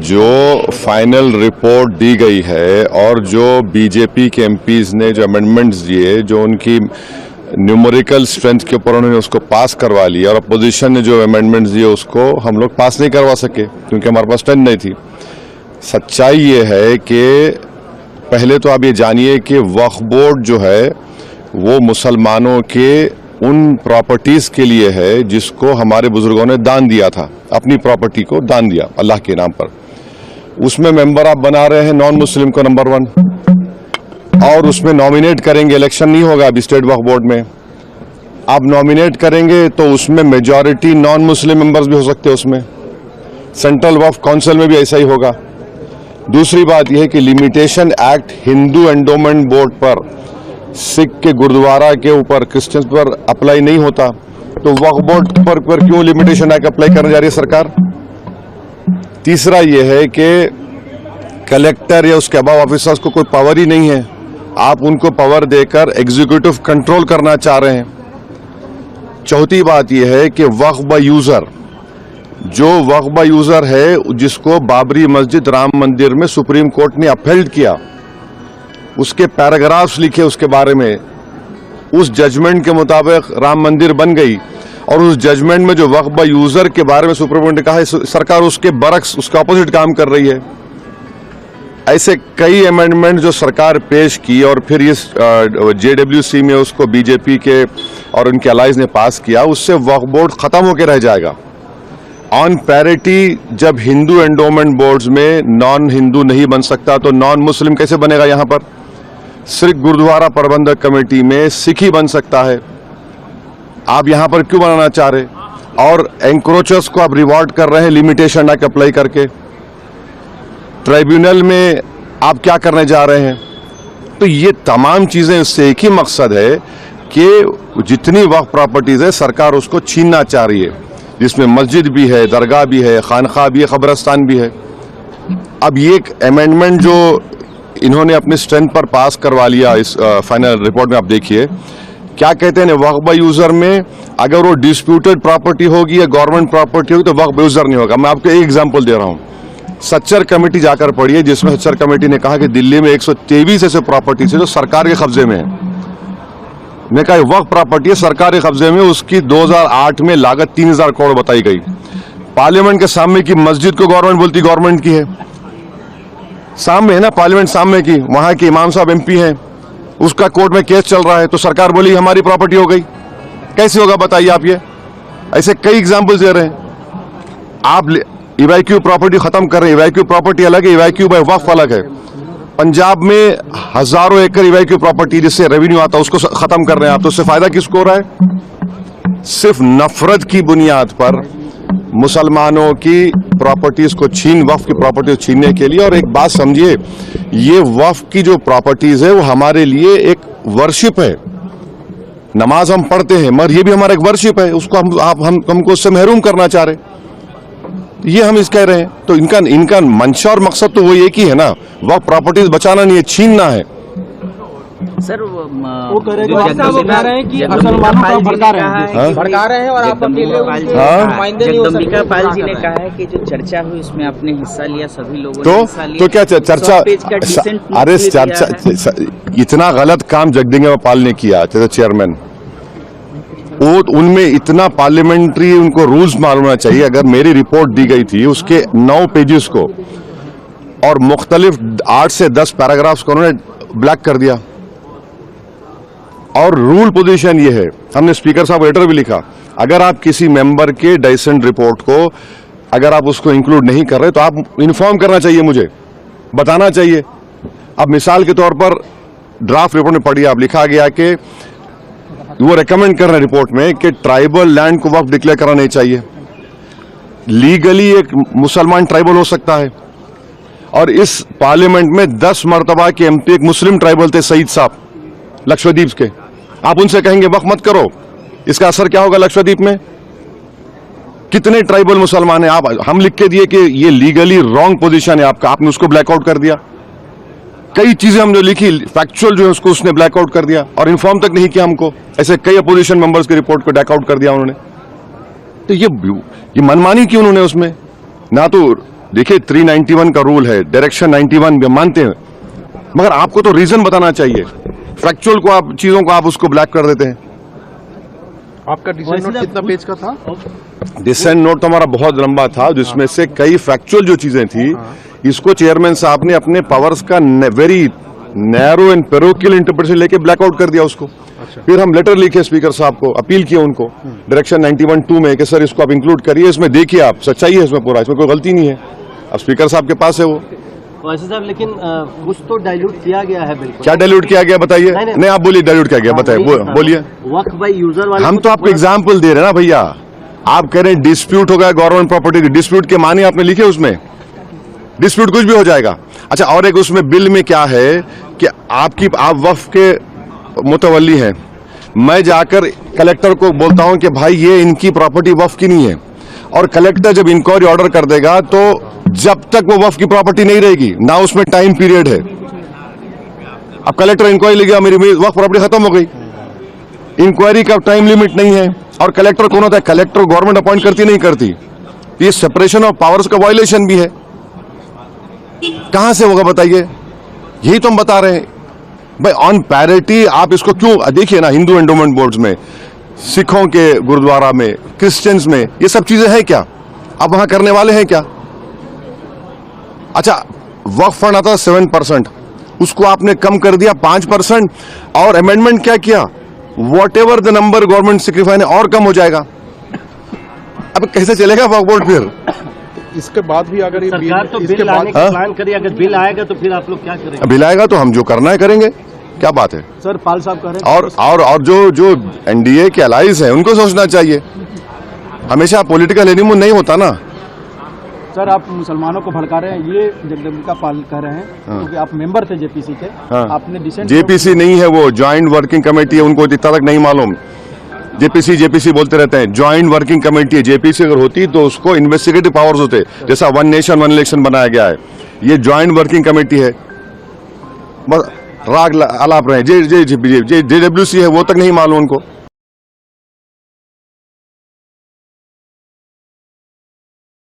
जो final report दी गई है और जो बीजेपी के एमपीज ने जो अमेंडमेंट्स दिए, जो उनकी न्यूमेरिकल स्ट्रेंथ के ऊपर उन्होंने उसको पास करवा लिया, और अपोजिशन ने जो अमेंडमेंट्स दिए उसको हम लोग पास नहीं करवा सके क्योंकि हमारे पास स्ट्रेंथ नहीं थी। सच्चाई ये है कि पहले तो आप ये जानिए कि वक्फ बोर्ड जो है वो मुसलमानों के उन प्रॉपर्टीज के लिए है जिसको हमारे बुजुर्गों ने दान दिया था, अपनी प्रॉपर्टी को दान दिया अल्लाह के नाम पर। उसमें मेंबर आप बना रहे हैं नॉन मुस्लिम को नंबर 1, और उसमें नॉमिनेट करेंगे, इलेक्शन नहीं होगा अभी स्टेट वक्फ बोर्ड में। आप नॉमिनेट करेंगे तो उसमें मेजॉरिटी नॉन मुस्लिम मेंबर्स भी हो सकते हैं, उसमें सेंट्रल वक्फ काउंसिल में भी ऐसा ही होगा। दूसरी बात यह है कि limitation act Hindu endowment board पर, सिख के गुरुद्वारा के ऊपर, क्रिश्चियंस पर अप्लाई नहीं होता, तो वक्फ बोर्ड पर क्यों लिमिटेशन एक्ट अप्लाई करने जा रही है सरकार। तीसरा यह है कि कलेक्टर या उसके अबाव ऑफिसर्स को कोई पावर ही नहीं है, आप उनको पावर देकर एग्जीक्यूटिव कंट्रोल करना चाह रहे हैं। चौथी बात यह है कि वक्फ बाय यूजर, जो वक्फ बाय यूजर है जिसको बाबरी मस्जिद राम मंदिर में सुप्रीम कोर्ट ने अपहेल्ड किया, उसके पैराग्राफ्स लिखे उसके बारे में, उस जजमेंट के मुताबिक राम मंदिर बन गई, और उस जजमेंट में जो वक्फ बाय यूजर के बारे में सुप्रीम कोर्ट ने कहा है सरकार उसके बरक्स, उसके ऑपोजिट काम कर रही है। ऐसे कई अमेंडमेंट जो सरकार पेश की और फिर इस जेडब्ल्यूसी में उसको बीजेपी के और उनके अलाइज ने पास किया, उससे वक्फ बोर्ड खत्म होकर रह जाएगा। ऑन पैरिटी, जब हिंदू एंडोमेंट बोर्ड्स में नॉन हिंदू नहीं बन सकता तो नॉन मुस्लिम कैसे बनेगा। यहां पर सिख गुरुद्वारा प्रबंधक कमेटी में सिख ही बन सकता है, आप यहां पर क्यों बनाना चाह रहे। और एंक्रोचर्स को आप रिवॉर्ड कर रहे हैं लिमिटेशन एक्ट अप्लाई करके। ट्राइब्यूनल में आप क्या करने जा रहे हैं। तो ये तमाम चीजें, इससे एक ही मकसद है कि जितनी वक्फ प्रॉपर्टीज है सरकार उसको छीनना चाह रही है, जिसमें मस्जिद भी है, दरगाह भी है, खानखा भी है, कब्रस्तान भी है। अब ये एक अमेंडमेंट जो इन्होंने अपनी स्ट्रेंथ पर पास करवा लिया, इस फाइनल रिपोर्ट में आप देखिए क्या कहते हैं, वक्फ बाय यूजर में अगर वो डिस्प्यूटेड प्रॉपर्टी होगी या गवर्नमेंट प्रॉपर्टी होगी तो वक्फ बाय यूजर नहीं होगा। मैं आपको एक एग्जांपल दे रहा हूं, सच्चर कमेटी जाकर पढ़िए, जिसमें सच्चर कमेटी ने कहा कि दिल्ली में 123 ऐसे प्रॉपर्टी है जो सरकार के कब्जे में है। ने कहा वक्फ प्रॉपर्टी है सरकार के कब्जे में, उसकी 2008 में लागत 3000 करोड़ बताई गई। पार्लियामेंट के सामने की मस्जिद को गवर्नमेंट बोलती गवर्नमेंट की है, सामने है ना पार्लियामेंट सामने की, वहां के इमाम साहब एमपी हैं, उसका कोर्ट में केस चल रहा है तो सरकार बोली हमारी प्रॉपर्टी हो गई। कैसे होगा बताइए आप। ये ऐसे कई एग्जाम्पल्स दे रहे हैं। आप इवैक्यू प्रॉपर्टी खत्म कर रहे हैं, इवैक्यू प्रॉपर्टी अलग है, इवैक्यू बाय वक्फ अलग है। पंजाब में हजारों एकड़ इवैक्यू प्रॉपर्टी जिससे रेवेन्यू आता है उसको खत्म कर रहे हैं आप, तो उससे फायदा किसको हो रहा है। सिर्फ नफरत की बुनियाद पर मुसलमानों की प्रॉपर्टीज को वक्फ की प्रॉपर्टी को छीनने के लिए। और एक बात समझिए, ये वक्फ की जो प्रॉपर्टीज है वो हमारे लिए एक वर्शिप है। नमाज हम पढ़ते हैं मगर ये भी हमारा एक वर्शिप है, उसको हमको उससे महरूम करना चाह रहे, ये हम इस कह रहे हैं। तो इनका मंशा और मकसद तो वो एक ही है ना, वक्फ प्रॉपर्टीज बचाना नहीं है, छीनना है। सर वो कह रहे हैं कि मुसलमानों को भड़का रहे हैं और आप जगदम्बिका पाल जी ने कहा है कि जो चर्चा हुई उसमें आपने हिस्सा लिया, सभी लोगों ने हिस्सा लिया। तो क्या चर्चा, अरे चर्चा, इतना गलत काम जगदम्बिका पाल ने किया चेयरमैन, वो उनमें इतना पार्लियामेंट्री उनको रूल्स मालूम होना चाहिए। अगर मेरी रिपोर्ट दी गई थी उसके 9 पेजेस को और मुख्तलिफ 8 से 10 पैराग्राफ्स को उन्होंने ब्लैक कर दिया। और रूल पोजीशन ये है, हमने स्पीकर साहब लेटर भी लिखा, अगर आप किसी मेंबर के डाइसेंट रिपोर्ट को अगर आप उसको इंक्लूड नहीं कर रहे तो आप इन्फॉर्म करना चाहिए, मुझे बताना चाहिए। अब मिसाल के तौर पर ड्राफ्ट रिपोर्ट में पढ़िए, आप लिखा गया कि वो रेकमेंड कर रहे हैं रिपोर्ट में कि ट्राइबल लैंड को वक्फ डिक्लेयर करना नहीं चाहिए। लीगली एक मुसलमान ट्राइबल हो सकता है, और इस पार्लियामेंट में 10 मरतबा के एमपी एक मुस्लिम ट्राइबल थे, सईद साहब लक्षद्वीप के। आप उनसे कहेंगे वक्फ मत करो, इसका असर क्या होगा लक्षद्वीप में। कितने ट्राइबल मुसलमान हैं। हम लिख के दिए कि ये लीगली रॉन्ग पोजीशन है आपका, आपने उसको ब्लैकआउट कर दिया। कई चीजें हम जो लिखी फैक्चुअल जो है उसको उसने ब्लैकआउट कर दिया और इन्फॉर्म तक नहीं किया हमको। ऐसे कई अपोजिशन मेंबर्स की रिपोर्ट को ब्लैकआउट कर दिया उन्होंने। तो ये मनमानी की उन्होंने उसमें ना तो देखिए 391 का रूल है, डायरेक्शन 91 भी मानते हैं, मगर आपको तो रीजन बताना चाहिए। फैक्चुअल को आप चीजों को आप उसको ब्लैक कर देते हैं। आपका डिसीजन नोट कितना पेज का था? डिसेंट नोट तो हमारा बहुत लंबा था, जिसमें से कई फैक्चुअल जो चीजें थी, इसको चेयरमैन साहब ने अपने पावर्स का very narrow and parochial interpretation लेके ब्लैकआउट कर दिया उसको। फिर हम लेटर लिखे स्पीकर साहब को, अपील किए उनको डायरेक्शन 91(2) में कि सर इसको आप इंक्लूड करिए, इसमें देखिए आप सच्चाई है इसमें पूरा, इसमें कोई गलती नहीं है। अब स्पीकर साहब के पास है वो। वैसे साहब लेकिन कुछ तो डाइल्यूट किया गया है। बिल्कुल क्या डाइल्यूट किया गया बताइए? नहीं आप बोलिए डाइल्यूट किया गया, बताइए बोलिए। वक्फ बाय यूजर वाले हम तो आपको एग्जाम्पल दे रहे हैं ना भैया। आप कह रहे हैं डिस्प्यूट हो गया गवर्नमेंट प्रॉपर्टी, डिस्प्यूट के माने आपने लिखे उसमें, डिस्प्यूट कुछ भी हो जाएगा। अच्छा, और एक उसमें बिल में क्या है कि आप वक्फ के मुतवल्ली हैं, मैं जाकर कलेक्टर को बोलता हूं कि भाई ये इनकी प्रॉपर्टी वक्फ की नहीं है, और कलेक्टर जब इंक्वायरी ऑर्डर कर देगा तो जब तक वो वक्फ की प्रॉपर्टी नहीं रहेगी ना उसमें टाइम पीरियड है। अब कलेक्टर इंक्वायरी ले गया, मेरी वक्फ प्रॉपर्टी खत्म हो गई, इंक्वायरी का टाइम लिमिट नहीं है। और कलेक्टर कौन होता है? कलेक्टर गवर्नमेंट अपॉइंट करती नहीं करती, ये सेपरेशन ऑफ पावर्स का वायलेशन भी है। कहां से होगा बताइए? यही तो हम बता रहे हैं भाई। ऑन पैरिटी आप इसको क्यों देखिए ना, हिंदू एंडोमेंट बोर्ड्स में, सिखों के गुरुद्वारा में, क्रिश्चियंस में, ये सब चीजें हैं क्या? आप वहां करने वाले हैं क्या? अच्छा, वक्फ फंड आता था 7%, उसको आपने कम कर दिया 5%, और अमेंडमेंट क्या किया? What ever the number government sacrifice और कम हो जाएगा। अब कैसे चलेगा वक्फ बोर्ड? फिर इसके बाद भी अगर ये सरकार तो बिल लाने का प्लान करिए, अगर बिल आएगा तो फिर आप लोग क्या करेंगे? बिल आएगा तो हम जो करना है करेंगे, क्या बात है। सर पाल साहब कह रहे हैं और जो एनडीए के अलाइज हैं उनको सोचना चाहिए, हमेशा पॉलिटिकल एनिमो नहीं होता ना। सर आप मुसलमानों को भड़का रहे हैं, ये जगदम्बिका पाल कह रहे हैं, क्योंकि आप मेंबर थे जेपीसी के। आपने डिसेंट जेपीसी नहीं है, वो ज्वाइंट वर्किंग कमेटी है, उनको इतना तक नहीं मालूम। जेपीसी बोलते रहते हैं, ज्वाइंट वर्किंग कमेटी है। जेपीसी अगर होती तो उसको इन्वेस्टिगेटिव पावर्स होते, जैसा वन नेशन वन इलेक्शन बनाया गया है। ये ज्वाइंट वर्किंग कमेटी है, बस राग अलाप रहे। जेडब्ल्यूसी है, वो तक नहीं मालूम उनको।